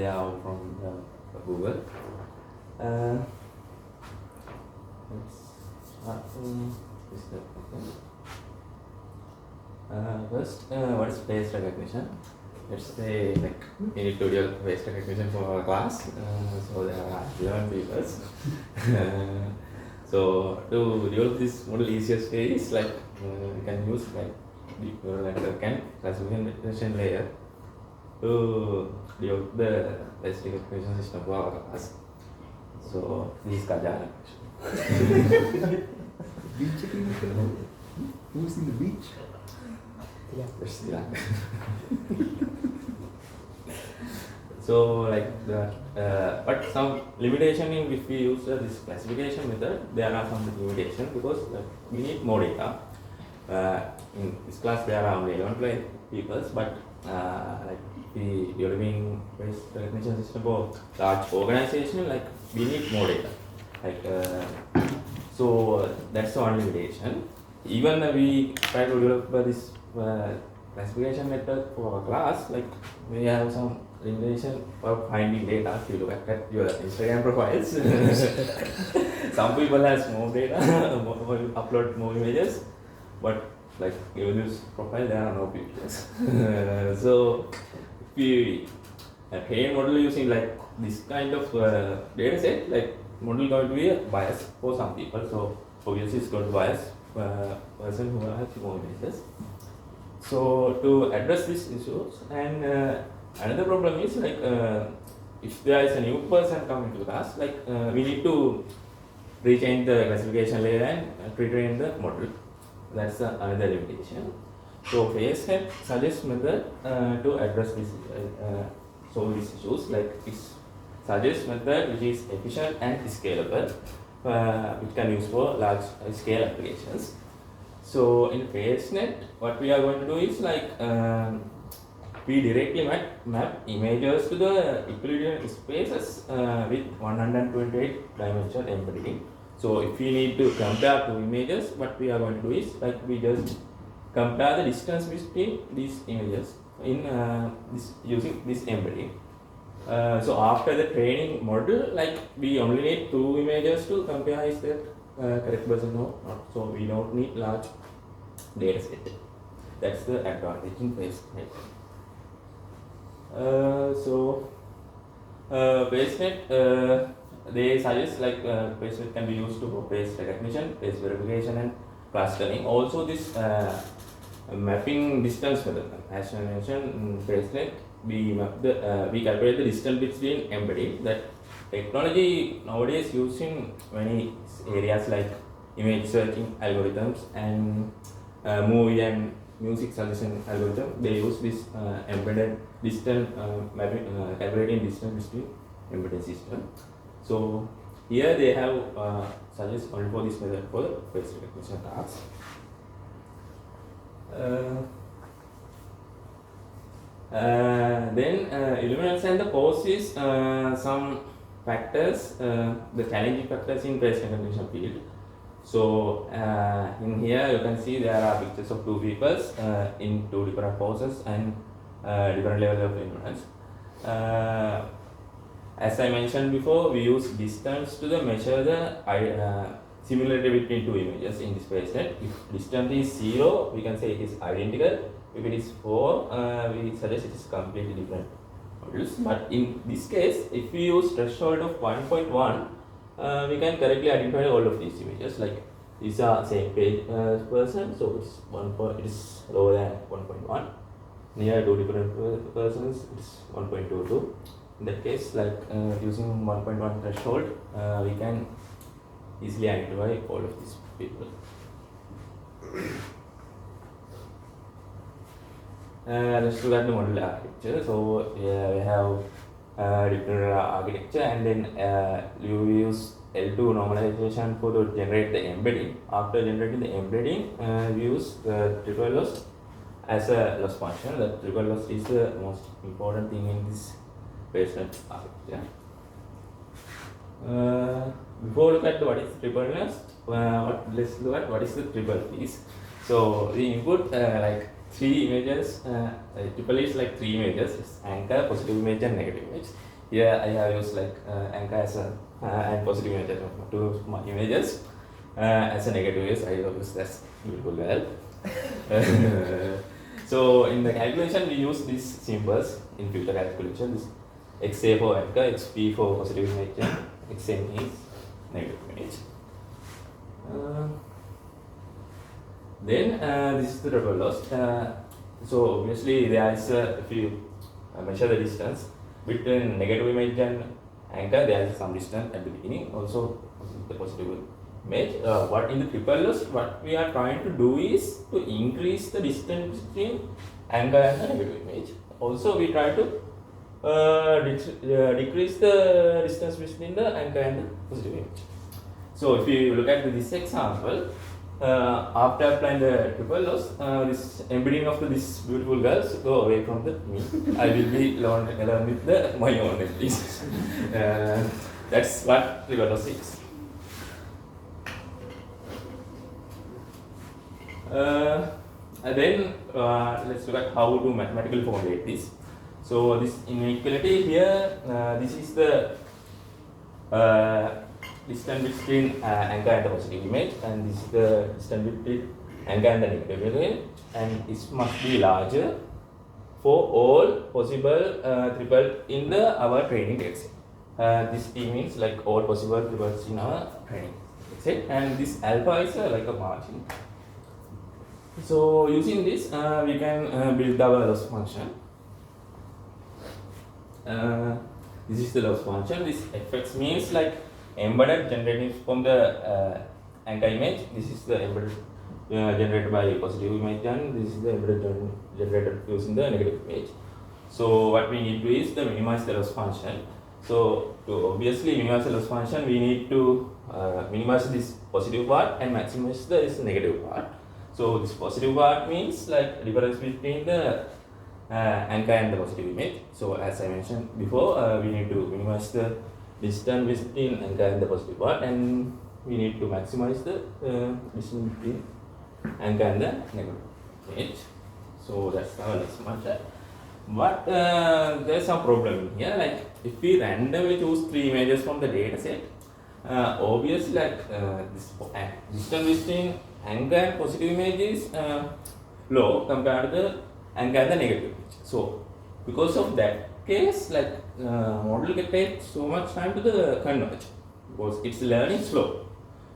they are all from Google. Let's start from this definition. First, what is face recognition? Let's say like we need to develop face recognition for our class. So there are 11 people. So to develop this model, easiest way is like we can use like deep neural network classification layer to develop the face recognition system for our class. So this is Kithdara. Beach checking. Who's in the beach? Yeah, that's the So like the but some limitation in if we use this classification method, there are some limitations because we need more data. In this class there are only 11 people, but like the developing face recognition system for large organization, like we need more data. Like so that's the one limitation. Even we try to develop this classification method for our class, like we have some limitation for finding data. If you look at your Instagram profiles, some people has more data, upload more images, but like given this profile there are no pictures. So if we train model using like this kind of data set, like model going to be a bias for some people. So obviously it's going to bias person who has more images. So to address these issues, and another problem is like if there is a new person coming to class, like we need to rechange the classification layer and retrain the model. That's another limitation. So FaceNet suggests method to address this, solve these issues. Like it suggests method which is efficient and scalable, which can use for large scale applications. So in FaceNet, what we are going to do is like we directly map images to the Euclidean spaces with 128 dimension embedding. So if we need to compare two images, what we are going to do is like we just compare the distance between these images in this using this embedding. So after the training model, like we only need two images to compare is that correct person or not. So we don't need large data set. That's the advantage in FaceNet. FaceNet they suggest like FaceNet can be used to face recognition, face verification, and clustering. Also this mapping distance method. As I mentioned in FaceNet, we map the we calculate the distance between embedding. That technology nowadays used in many areas like image searching algorithms and movie and music suggestion algorithm. They use this embedded distance mapping, calculating distance between embedded system. So here they have suggest only for this method for face recognition tasks. Then elements and the causes some factors, the challenging factors in face recognition field. So in here you can see there are pictures of two people in two different poses and different levels of illuminance. As I mentioned before, we use distance to measure the similarity between two images in this FaceNet. If distance is 0, we can say it is identical. If it is 4, we suggest it is completely different models. But in this case, if we use threshold of 1.1, we can correctly identify all of these images. Like these are same page person, so it is lower than 1.1. Near two different persons, it is 1.22. In that case, like using 1.1 threshold, we can easily identify all of these people. Let's look at the model architecture. So we have different architecture, and then you use L2 normalization for to generate the embedding. After generating the embedding, we use the triple loss as a loss function. The triple loss is the most important thing in this FaceNet architecture. Before look at what is triple loss, let's look at what is the triple piece. So we input like three images. Triple is like three images. It's anchor, positive image, and negative image. here I have used like anchor as a and positive image to my images. As a negative is I use that's beautiful girl. So in the calculation we use these symbols in filter calculation. This XA for anchor, XP for positive image, and XN is negative image. Then this is the triple loss. So obviously there is if you measure the distance between negative image and anchor, there is some distance at the beginning. Also the positive image. What in the triple loss, what we are trying to do is to increase the distance between anchor and the negative image. Also we try to decrease the distance between the anchor and the positive image. So if you look at this example, after applying the triple loss, this embedding of this beautiful girls go away from me. I will be alone with my own entities. That's what triple loss is. Then let's look at how to mathematically formulate this. So this inequality here, this is the distance between anchor and the positive image, and this is the distance between anchor and the negative image, and it must be larger for all possible triple in our training dataset. This T means like all possible triples in our training dataset, and this alpha is like a margin. So using this, we can build our loss function. This is the loss function. This fx means like embedded generated from the anchor image. This is the embedded generated by positive image, and this is the embedded generated using the negative image. So what we need to do is to minimize the loss function. So to obviously minimize the loss function, we need to minimize this positive part and maximize this negative part. So this positive part means like difference between the anchor and the positive image. So as I mentioned before, we need to minimize the distance between anchor and the positive part, and we need to maximize the distance between anchor and the negative image. So that's our next function. But there's some problem here. Like if we randomly choose 3 images from the data set, obviously like this distance between anchor and positive image is low compared to the anchor and the negative image. So because of that case, like model can take so much time to the converge because it's learning slow.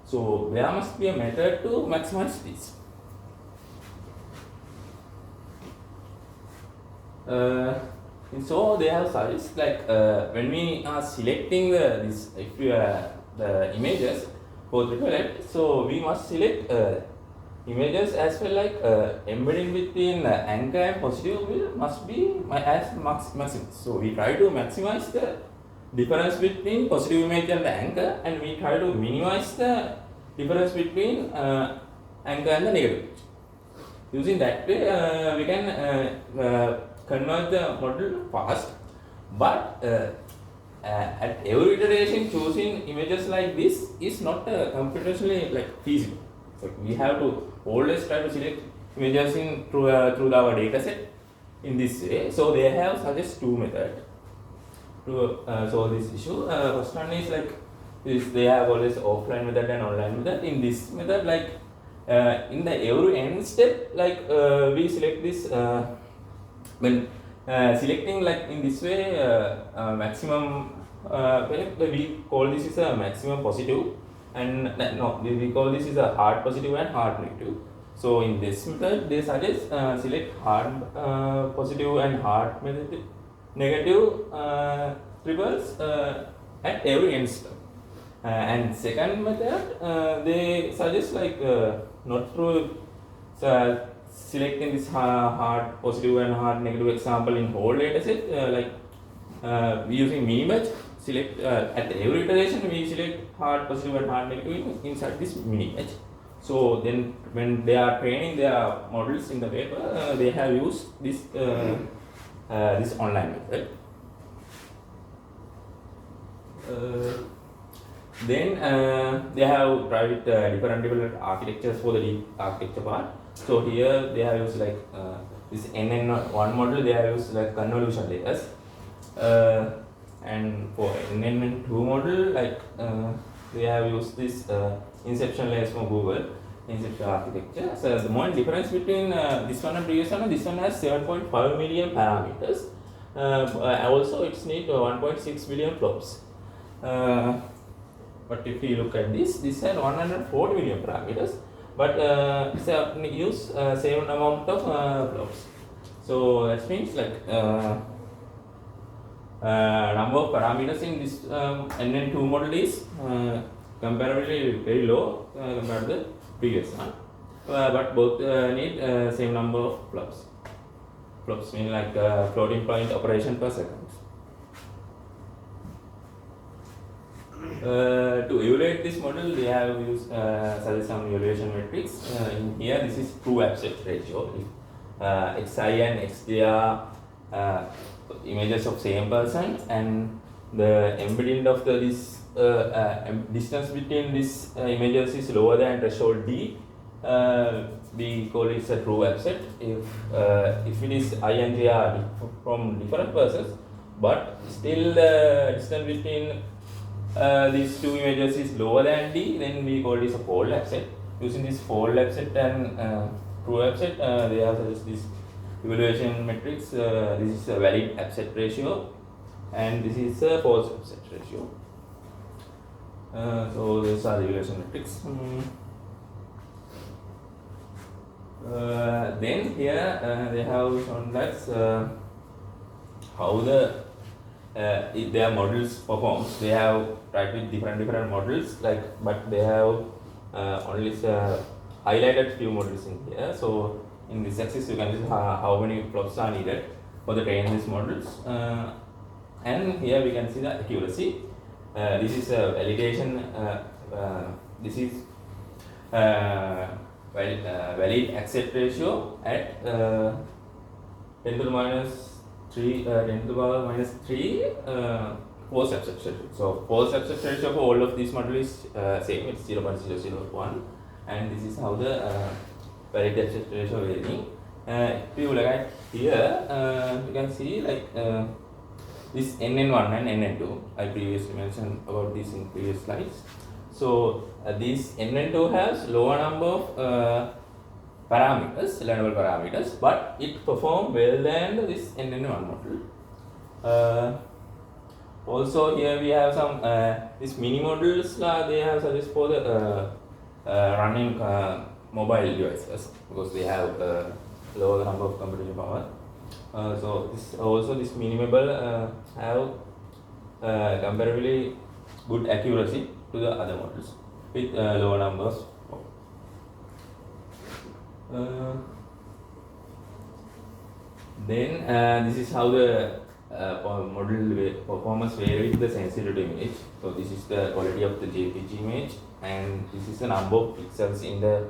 So there must be a method to maximize this. So they have suggested like when we are selecting this if we are the images for triplet, so we must select images as well like embedding between anchor and positive will must be as maximum. So we try to maximize the difference between positive image and the anchor, and we try to minimize the difference between anchor and the negative image. Using that way, we can convert the model fast, but at every iteration choosing images like this is not computationally like feasible. So we have to always try to select images in through our data set in this way. So they have suggest 2 methods to solve this issue. First one is like this, they have always offline method and online method. In this method, like in the every end step, like we select this when selecting like in this way maximum we call this is a maximum positive, and no, we call this is a hard positive and hard negative. So in this method they suggest select hard positive and hard negative triples at every end step. And second method they suggest like not through selecting this hard positive and hard negative example in whole data set, like we using mini-batch, select at every iteration we select hard positive and hard negative inside this mini-batch. So then when they are training their models in the paper, they have used this this online method. Then they have tried with different architectures for the deep architecture part. So here they have used like this NN1 model, they have used like convolutional layers, and for NN2 model, like we have used this inception layers from Google inception architecture. So the main difference between this one and previous one, this one has 7.5 million parameters. Also, it's need 1.6 billion flops. But if you look at this has 140 million parameters, but it's use same amount of flops. So that means like number of parameters in this NN2 model is comparatively very low compared to the previous one, but both need same number of flops. Flops mean like floating point operation per second. To evaluate this model, we have used some evaluation metrics. In here, this is true aspect ratio. If xi and xj are images of same person, and the embedding of this distance between these images is lower than threshold d, we call it a true offset. If it is I and j are from different persons, but still the distance between these two images is lower than d, then we call this a fold offset. Using this fold offset and true offset, they have this evaluation matrix. This is a valid offset ratio, and this is a false offset ratio. So these are the evaluation metrics. Then here they have shown that how if their models performs. They have tried with different models, like, but they have only highlighted few models in here. So in this axis you can see how many flops are needed for the training these models, and here we can see the accuracy. This is a validation. This is valid accept ratio at 10 to the minus 3, 10 to the power minus 3 false accept ratio. So false accept ratio for all of these models is same. It's 0.001, and this is how the valid accept ratio varying. If you look at here, you can see like this NN1 and NN2. I previously mentioned about this in previous slides. So this NN2 has lower number of parameters, learnable parameters, but it performs well than this NN1 model. Also here we have some these mini models. They have suggest for the running mobile devices because they have lower number of computing power. So this mini mobile have comparatively good accuracy to the other models with lower numbers. Then this is how the model performance vary with the sensitivity image. So this is the quality of the JPG image, and this is the number of pixels in the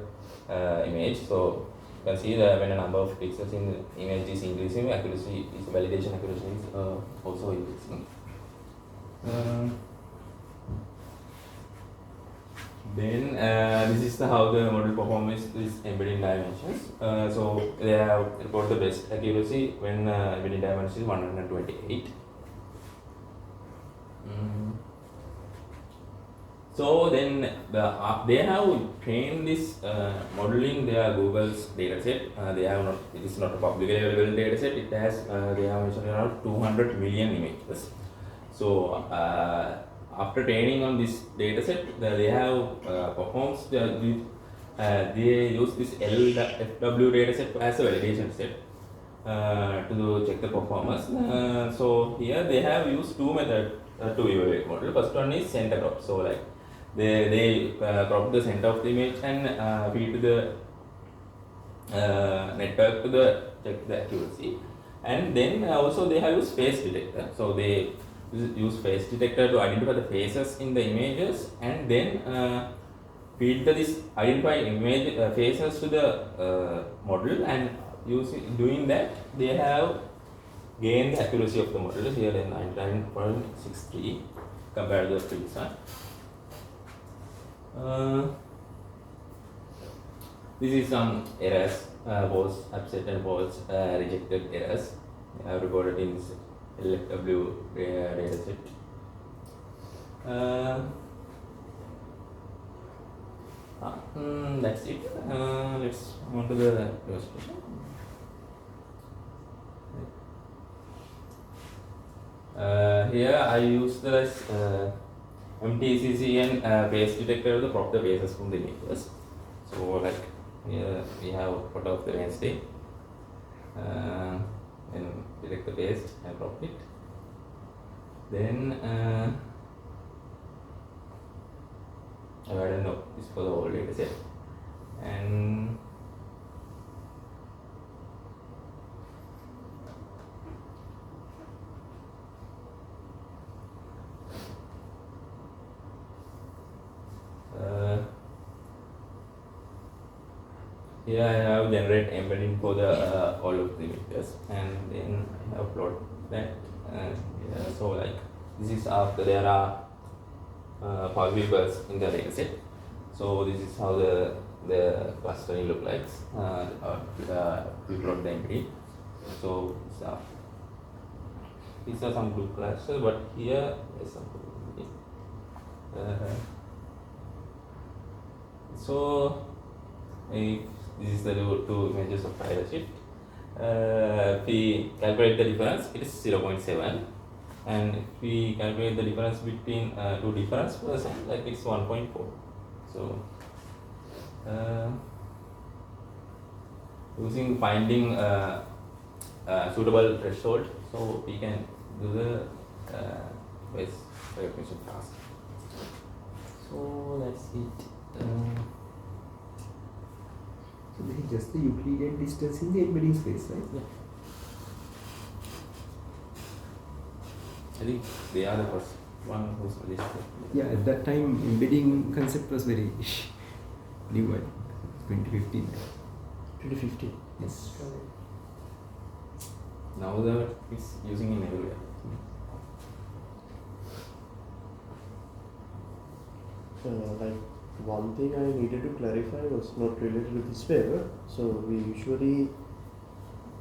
image. So you can see that when the number of pixels in the image is increasing, accuracy is validation accuracy is also increasing. Then this is how the model performs is embedding dimensions. So they have reported the best accuracy when embedding dimension is 128. So then they have trained this modeling their Google's dataset. They have not. It is not a publicly available dataset. It has they have mentioned around 200 million images. So after training on this dataset, they have performed. They use this LFW dataset as a validation set to check the performance. So here they have used two methods to evaluate model. First one is center crop. So like they crop the center of the image and feed to the network to check the accuracy. And then also they have used face detector. So they use face detector to identify the faces in the images, and then feed this identified image faces to the model, and doing that they have gained the accuracy of the model here in 99.63 compared to the previous one. This is some errors, false upset and false rejected errors I have recorded in this LFW dataset. That's it. Let's move on to the demonstration. Here I use the MTCC and phase detector to prop the phases from the images. So like here we have photo of the Wednesday. And detect the phase and prop it. Then I don't know, this for the whole data set. And here I have generate embedding for the all of the images, and then I have plot that. Yeah, so like this is after there are 5 variables in the data set. So this is how the clustering look like. We plot the embedding. So these are some blue clusters, but here is some blue. So if this is the two images of data sheet. If we calculate the difference, it is 0.7, and if we calculate the difference between two difference percent, like it's 1.4. So using finding suitable threshold, so we can do the phase recognition task. So that's it. So this is just the Euclidean distance in the embedding space, right? Yeah. I think they are the first one who's released it. Yeah, at that time embedding concept was very new, I think. 2015. 2015. Yes. Now it's using in everywhere. Like one thing I needed to clarify was not related to this paper. So we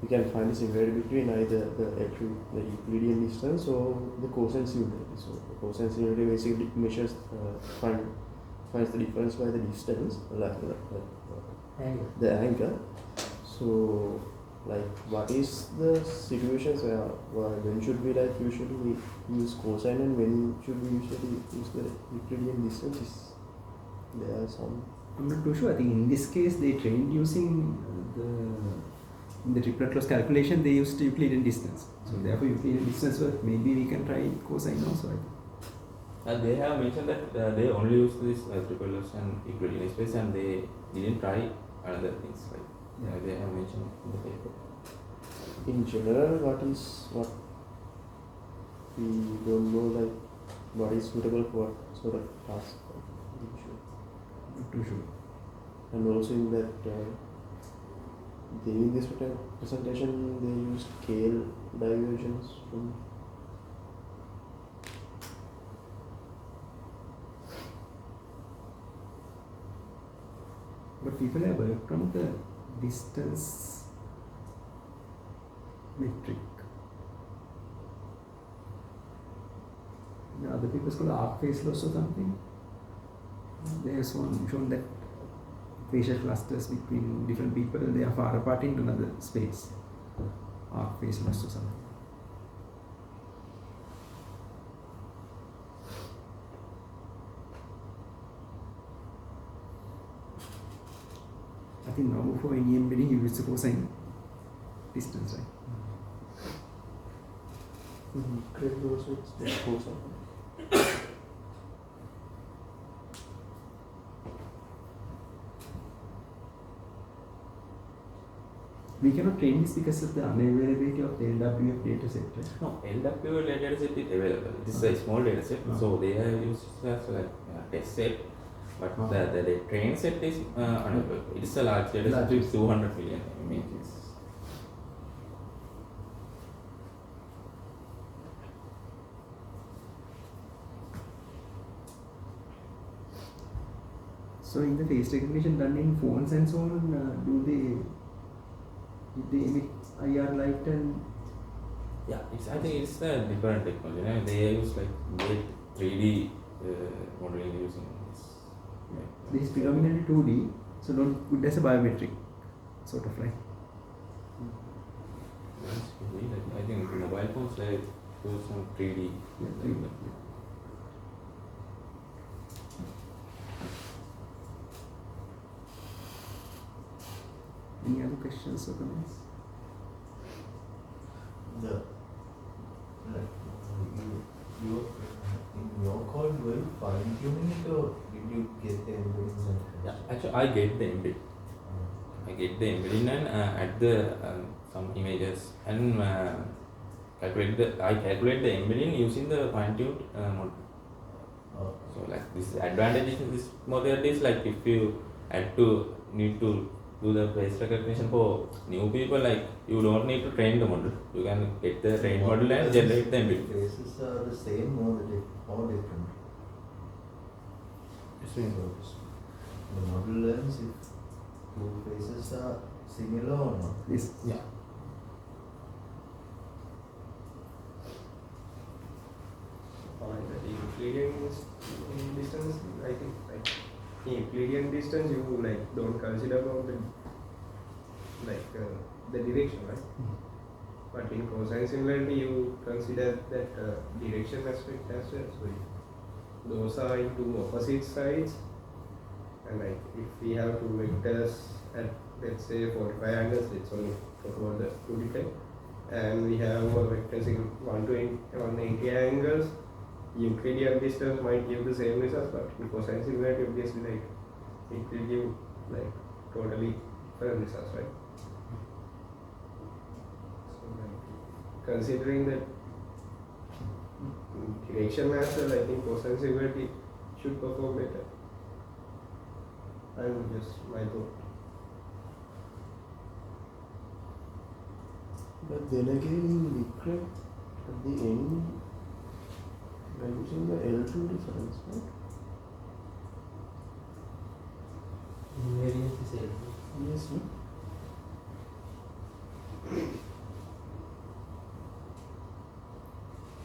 can find the similarity between either the Euclidean distance or the cosine similarity. So the cosine similarity basically measures finds the difference by the distance, the angle. So like what is the situations where when should we like usually use cosine and when should we usually use the Euclidean distance? There are some. I'm not too sure. I think in this case they trained using in the triplet loss calculation they used Euclidean distance. So therefore Euclidean distance work. Maybe we can try cosine also. I think. They have mentioned that they only use this triplet loss and Euclidean space, and they didn't try other things. Like they have mentioned in the paper. In general, what we don't know, like what is suitable for what sort of task. Not too sure. And also in that in this presentation they used scale divergence from. But people have worked on the distance metric. The other people called arc phase loss or something. They have shown that facial clusters between different people, they are far apart in another space. Arc phase loss or something. I think now for any embedding you use the cosine distance, right? Great also it's cosine. We cannot train this because of the unavailability of the LWF dataset, right? No, LWF dataset is available. It is a small dataset, so they have used it as like test set. But the train set is unavailable. It is a large dataset with 200 million images. So in the face recognition done in phones and so on, did they emit IR light and Yeah, I think it's a different technology. You know, they use like great 3D modeling using this. This is predominantly 2D, so not good as a biometric, sort of like. Like, I think mobile phones like use some 3D. Yeah, like 3D. that. Any other questions or comments? The like you in your code were you fine tuning it or did you get the embeddings and Yeah, actually, I get the embedding. I get the embedding and add the some images and I calculate the embedding using the fine-tuned model. So like this advantage in this model is like if you need to do the face recognition for new people, like you don't need to train the model. You can get the trained model and generate the embedding. Faces are the same or different. Yes, sir. So the model learns if two faces are similar or not. Yes. Yeah. Euclidean distance, I think, like in Euclidean distance, you like don't consider about the direction, right? But in cosine similarity, you consider that direction aspect as well. So if those are in two opposite sides, and like if we have two vectors at let's say 45 angles, it's only talk about the 2D, and we have vectors in 180 angles. Euclidean distance might give the same results, but in cosine similarity, obviously, like it will give like totally different results, right? So, like considering that direction as well, I think cosine similarity should perform better. I would just my thought. But then again, in Vikram, at the end, by using the L2 difference, right? Invariance is L2. Yes, no?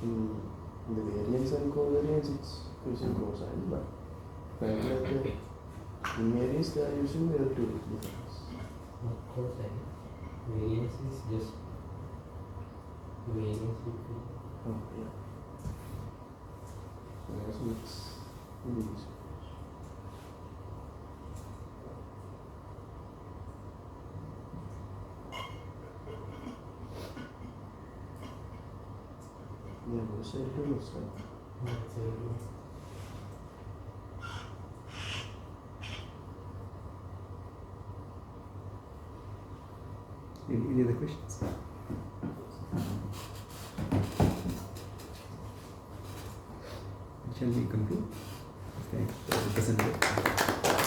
In the variance and covariance, it's using cosine, but when the invariance, they are using the L2 difference. Not cosine. Variance is just variance between. Oh, yeah. So it's these. Yeah, those L2 looks like. That's L2. Any other questions? Shall we conclude? Thanks for the presentation.